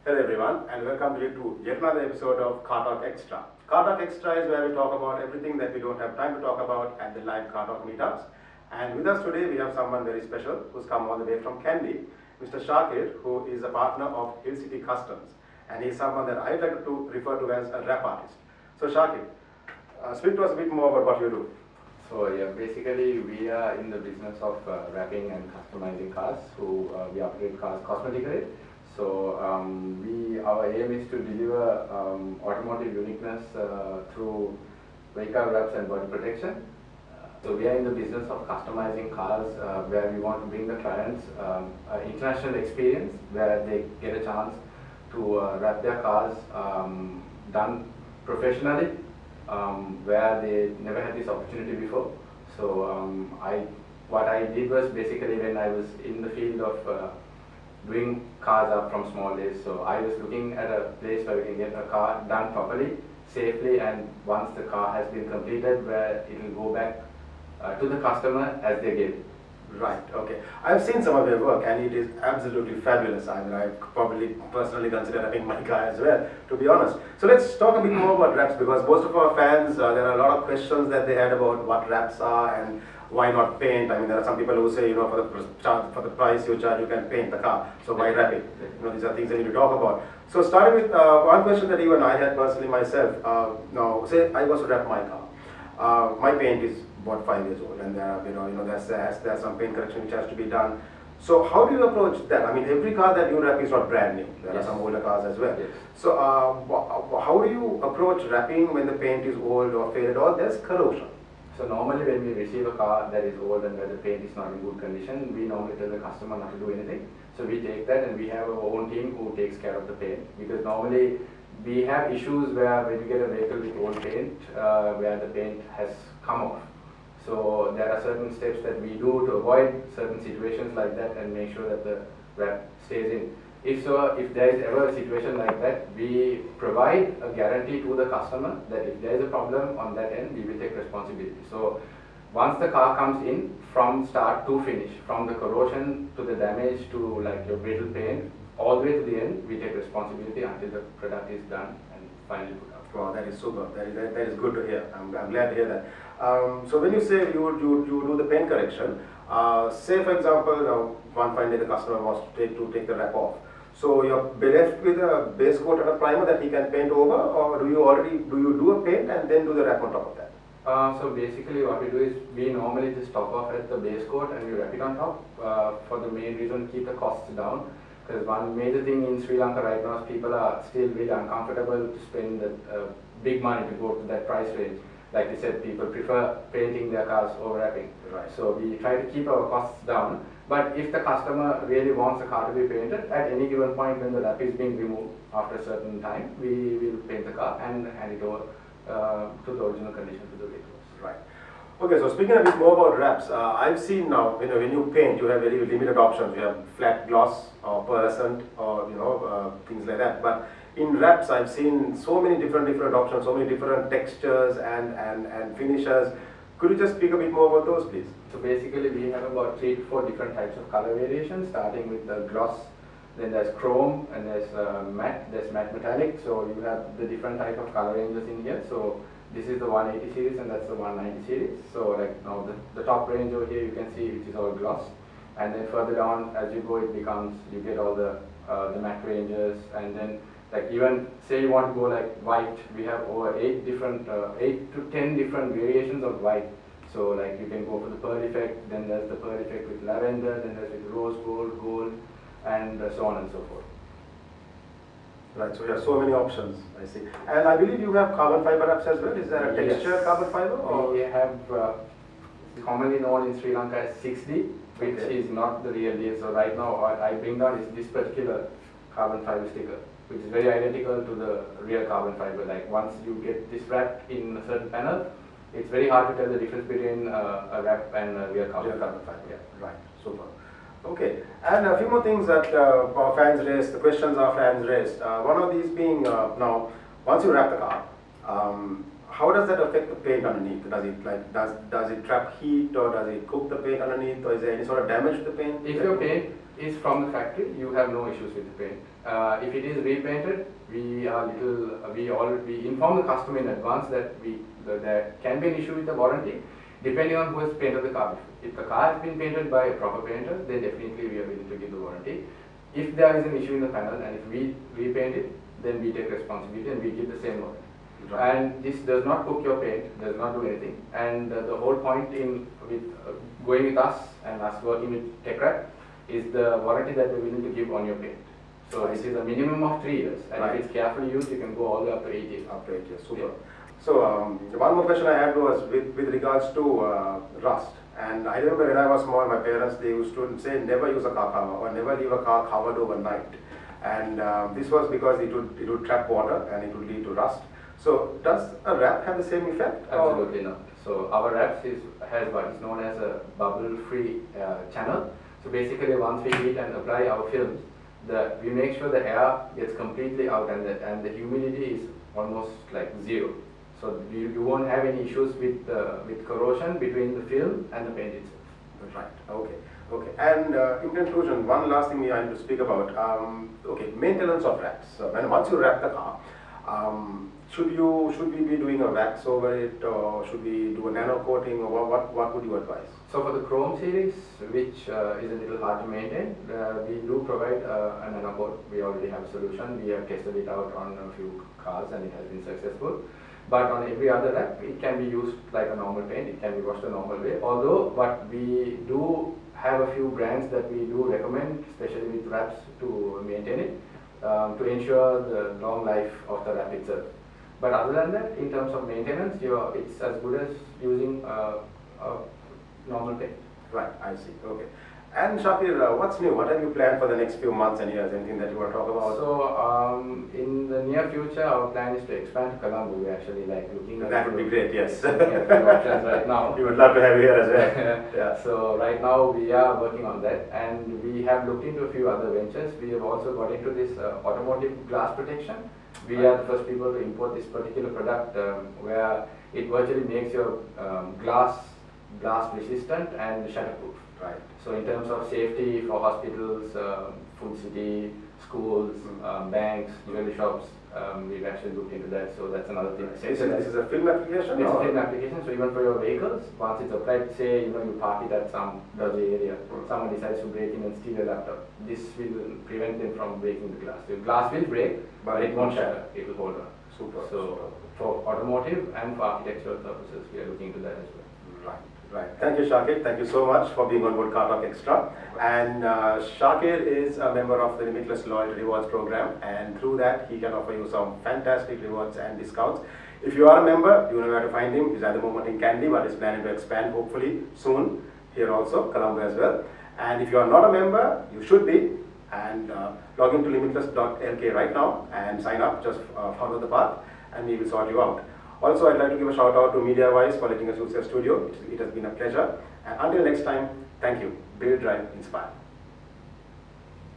Hello everyone and welcome to yet another episode of CARtalk Extra. CARtalk Extra is where we talk about everything that we don't have time to talk about at the live CARtalk meetups. And with us today we have someone very special who's come all the way from Kandy, Mr. Shakir, who is a partner of Hill City Customs. And he's someone that I'd like to refer to as a rap artist. So Shakir, speak to us a bit more about what you do. So yeah, basically we are in the business of wrapping and customizing cars. So we upgrade cars cosmetically. So our aim is to deliver automotive uniqueness through vehicle wraps and body protection. So we are in the business of customizing cars where we want to bring the clients an international experience where they get a chance to wrap their cars done professionally, where they never had this opportunity before. So what I did was basically when I was in the field of doing cars up from small days. So I was looking at a place where we can get a car done properly, safely, and once the car has been completed, where it will go back to the customer as they get it. Right, okay. I've seen some of your work and it is absolutely fabulous. I mean, I probably personally consider having my car as well, to be honest. So let's talk a bit more about wraps because most of our fans, there are a lot of questions that they had about what wraps are and why not paint. I mean, there are some people who say, for the price you charge, you can paint the car. So why wrap it? These are things I need to talk about. So starting with one question that even I had personally myself. Now, say I was to wrap my car. My paint is about 5 years old, and there's some paint correction which has to be done. So how do you approach that? I mean, every car that you wrap is not brand new. There are some older cars as well. Yes. So how do you approach wrapping when the paint is old or faded or there's corrosion? So normally when we receive a car that is old and where the paint is not in good condition, we normally tell the customer not to do anything. So we take that and we have our own team who takes care of the paint, because normally we have issues where when you get a vehicle with old paint, where the paint has come off. So there are certain steps that we do to avoid certain situations like that and make sure that the wrap stays in. If there is ever a situation like that, we provide a guarantee to the customer that if there is a problem on that end, we will take responsibility. So once the car comes in, from start to finish, from the corrosion to the damage to like your brittle paint, all the way to the end, we take responsibility until the product is done and finally put out. Wow, that is super. That is good to hear. I'm glad to hear that. So when you say you do the paint correction, say for example, one fine day the customer wants to take the wrap off. So you're left with a base coat and a primer that he can paint over, or do you do a paint and then do the wrap on top of that? So basically what we do is we normally just top off at the base coat and we wrap it on top for the main reason to keep the costs down. Because one major thing in Sri Lanka right now is people are still really uncomfortable to spend big money to go to that price range. Like I said, people prefer painting their cars over wrapping. Right. So we try to keep our costs down. But if the customer really wants the car to be painted, at any given point when the wrap is being removed after a certain time, we will paint the car and hand it over to the original condition to the vehicle. Right. Okay, so speaking a bit more about wraps, I've seen now, when you paint, you have very limited options. You have flat gloss or pearlescent or things like that. But in wraps, I've seen so many different options, so many different textures and finishes. Could you just speak a bit more about those, please? So basically, we have about 3 to 4 different types of color variations, starting with the gloss. Then there's chrome, and there's matte. There's matte metallic. So you have the different type of color ranges in here. So this is the 180 series and that's the 190 series. So like now the top range over here you can see which is all gloss, and then further down as you go you get all the matte ranges, and then like even say you want to go like white, we have over 8 to 10 different variations of white. So like you can go for the pearl effect, then there's the pearl effect with lavender, then there's with rose gold, and so on and so forth. Right, so you have so many options, I see. And I believe you have carbon fiber wraps as well. Is there a texture carbon fiber? Or? We have commonly known in Sri Lanka as 6D, which is not the real deal. So right now what I bring down is this particular carbon fiber sticker, which is very identical to the real carbon fiber. Like once you get this wrapped in a certain panel, it's very hard to tell the difference between a wrap and a real carbon fiber. Yeah, right, super. Okay, and a few more things that our fans raised, the questions our fans raised. One of these being, now, once you wrap the car, how does that affect the paint underneath? Does it does it trap heat, or does it cook the paint underneath, or is there any sort of damage to the paint? If your paint is from the factory, you have no issues with the paint. If it is repainted, we inform the customer in advance that there can be an issue with the warranty, depending on who has painted the car. If the car has been painted by a proper painter, then definitely we are willing to give the warranty. If there is an issue in the panel and if we repaint it, then we take responsibility and we give the same warranty. Right. And this does not cook your paint, does not do anything. And the whole point with going with us and us working with TechWrap is the warranty that we're willing to give on your paint. So this is a minimum of 3 years, and if it's carefully used, you can go all the way up to 8 years. Up to 8 years, super. Yeah. So one more question I had was with regards to rust. And I remember when I was small, my parents, they used to say never use a car cover or never leave a car covered overnight. And this was because it would trap water and it would lead to rust. So does a wrap have the same effect? Absolutely not. So our wraps has what is known as a bubble-free channel. So basically, once we heat and apply our films, we make sure the air gets completely out and the humidity is almost like zero. So you won't have any issues with corrosion between the film and the paint itself. Right. Okay. Okay. And in conclusion, one last thing we need to speak about. Okay, maintenance of wraps. So once you wrap the car, should we be doing a wax over it, or should we do a nano coating, or what would you advise? So for the chrome series, which is a little hard to maintain, we do provide a nano coat. We already have a solution. We have tested it out on a few cars and it has been successful. But on every other wrap, it can be used like a normal paint. It can be washed a normal way. Although, but we do have a few brands that we do recommend, especially with wraps, to maintain it, to ensure the long life of the wrap itself. But other than that, in terms of maintenance, it's as good as using a normal paint. Right, I see. Okay. And Shakir, what's new? What have you planned for the next few months and years? Anything that you want to talk about? So, in the near future, our plan is to expand to Colombo. We're actually looking at that would be great. Yes. options right now. We would love to have you here as well. Yeah. So right now we are working on that, and we have looked into a few other ventures. We have also got into this automotive glass protection. We are the first people to import this particular product, where it virtually makes your glass resistant and shatterproof. Right. So in terms of safety for hospitals, food city, schools, banks, jewelry shops, we've actually looked into that. So that's another thing. This is a film application? It's a film application. So even for your vehicles, once it's applied, say you park it at some dodgy area, someone decides to break in and steal your laptop. This will prevent them from breaking the glass. The glass will break, but it won't shatter. It will hold on. Super. So for automotive and for architectural purposes, we are looking into that as well. Right. Right. Thank you, Shakir. Thank you so much for being on board CARtalk Extra. And Shakir is a member of the Limitless Loyalty Rewards program, and through that he can offer you some fantastic rewards and discounts. If you are a member, you know where to find him. He's at the moment in Kandy, but is planning to expand hopefully soon here also, Colombo as well. And if you are not a member, you should be. And log into limitless.lk right now and sign up. Just follow the path, and we will sort you out. Also, I'd like to give a shout out to MediaWise for letting us use their studio. It has been a pleasure. And until next time, thank you. Build, drive, inspire.